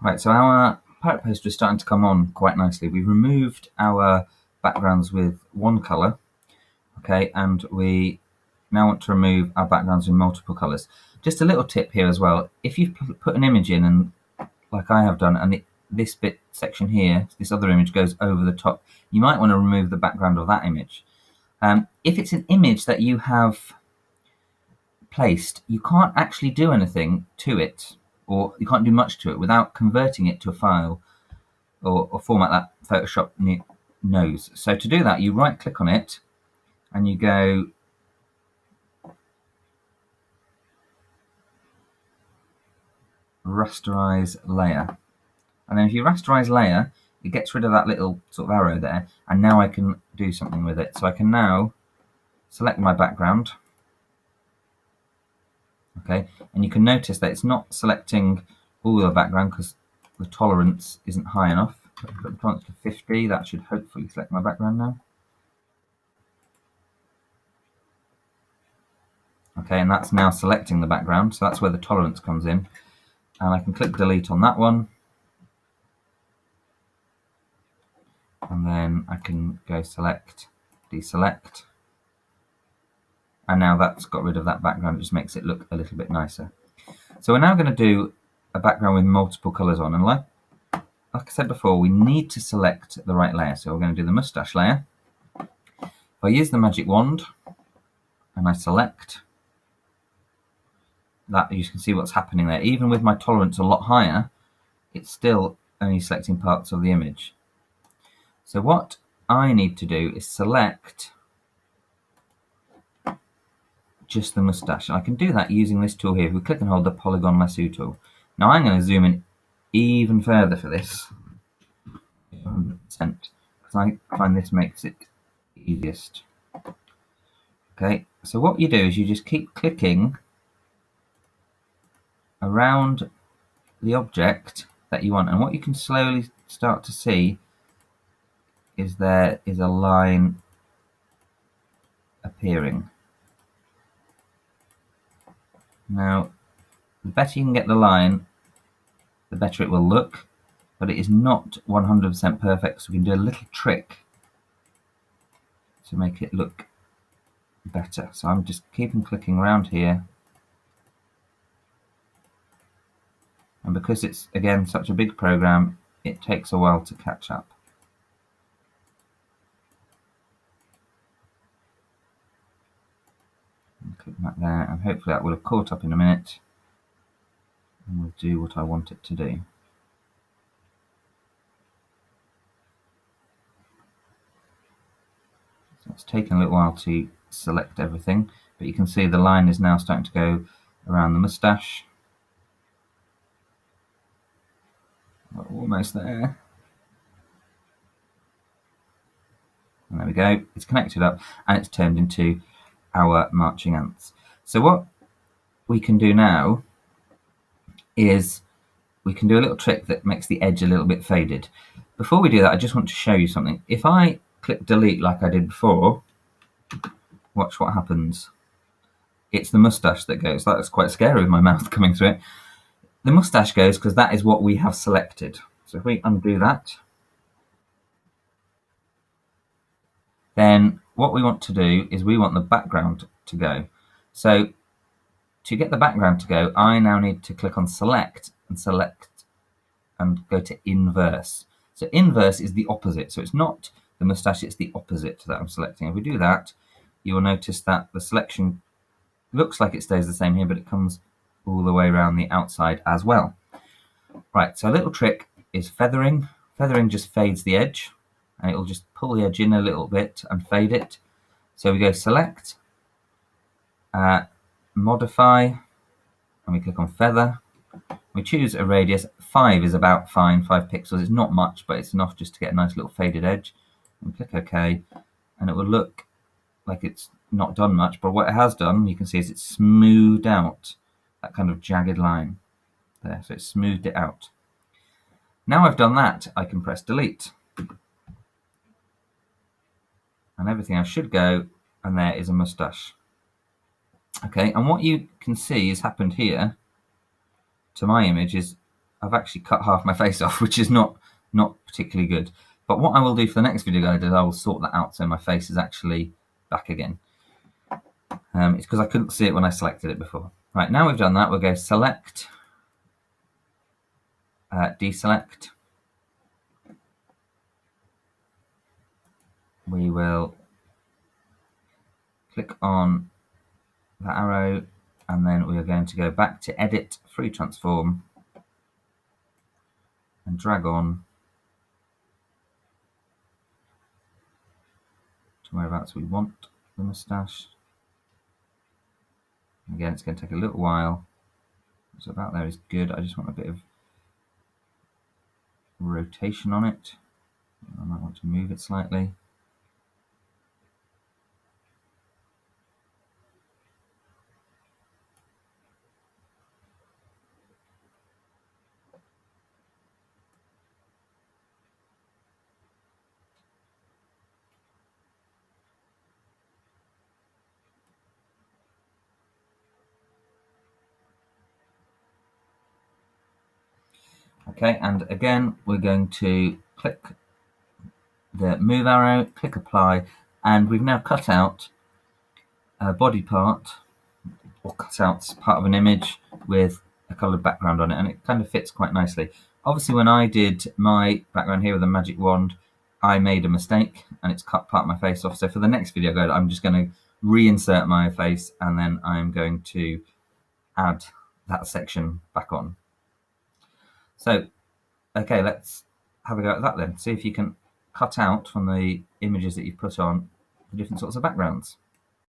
Right, so our pirate poster is starting to come on quite nicely. We've removed our backgrounds with one colour, okay, and we now want to remove our backgrounds in multiple colours. Just a little tip here as well, if you've put an image in, and like I have done, and this bit section here, this other image goes over the top, you might want to remove the background of that image. If it's an image that you have placed, you can't actually do anything to it, or you can't do much to it without converting it to a file or format that Photoshop knows. So to do that, you right click on it and you go rasterize layer, and then if you rasterize layer, it gets rid of that little sort of arrow there, and now I can do something with it. So I can now select my background, okay, and you can notice that it's not selecting all the background because the tolerance isn't high enough. Put the tolerance to 50, that should hopefully select my background now. Okay, and that's now selecting the background, so that's where the tolerance comes in. And I can click delete on that one, and then I can go select, deselect, and now that's got rid of that background. It just makes it look a little bit nicer. So we're now going to do a background with multiple colours on, and like I said before, we need to select the right layer. So we're going to do the moustache layer. If I use the magic wand and I select that, you can see what's happening there. Even with my tolerance a lot higher, it's still only selecting parts of the image. So what I need to do is select just the moustache. I can do that using this tool here. If we click and hold the polygon lasso tool. Now I'm going to zoom in even further for this, 100%, because I find this makes it easiest. Okay, so what you do is you just keep clicking around the object that you want, and what you can slowly start to see is there is a line appearing. Now, the better you can get the line, the better it will look, but it is not 100% perfect, so we can do a little trick to make it look better. So I'm just keeping clicking around here, and because it's again such a big program, it takes a while to catch up. Click that there, and hopefully that will have caught up in a minute and will do what I want it to do. So it's taken a little while to select everything, but you can see the line is now starting to go around the moustache. We're almost there. And there we go, it's connected up and it's turned into our marching ants. So what we can do now is we can do a little trick that makes the edge a little bit faded. Before we do that, I just want to show you something. If I click delete like I did before, watch what happens. It's the moustache that goes. That's quite scary with my mouth coming through it. The moustache goes because that is what we have selected. So if we undo that, then what we want to do is we want the background to go. So to get the background to go, I now need to click on select and go to inverse. So inverse is the opposite. So it's not the moustache, it's the opposite that I'm selecting. If we do that, you will notice that the selection looks like it stays the same here, but it comes all the way around the outside as well. Right, so a little trick is feathering. Feathering just fades the edge, and it will just pull the edge in a little bit and fade it. So we go select, modify, and we click on feather. We choose a radius. 5 is about fine, 5 pixels. It's not much, but it's enough just to get a nice little faded edge. And click OK, and it will look like it's not done much, but what it has done, you can see, is it's smoothed out that kind of jagged line there. So it's smoothed it out. Now I've done that, I can press delete, and everything else should go, and there is a moustache. Okay, and what you can see has happened here to my image is I've actually cut half my face off, which is not particularly good. But what I will do for the next video guide is I will sort that out so my face is actually back again. It's because I couldn't see it when I selected it before. Right, now we've done that, we'll go select, deselect. We will click on the arrow, and then we are going to go back to edit, free transform, and drag on to whereabouts we want the moustache. Again, it's going to take a little while. So about there is good. I just want a bit of rotation on it. I might want to move it slightly. Okay, and again, we're going to click the move arrow, click apply, and we've now cut out a body part, or cut out part of an image with a coloured background on it, and it kind of fits quite nicely. Obviously, when I did my background here with a magic wand, I made a mistake and it's cut part of my face off. So for the next video guide, I'm just going to reinsert my face, and then I'm going to add that section back on. So, okay, let's have a go at that then. See if you can cut out from the images that you've put on the different sorts of backgrounds.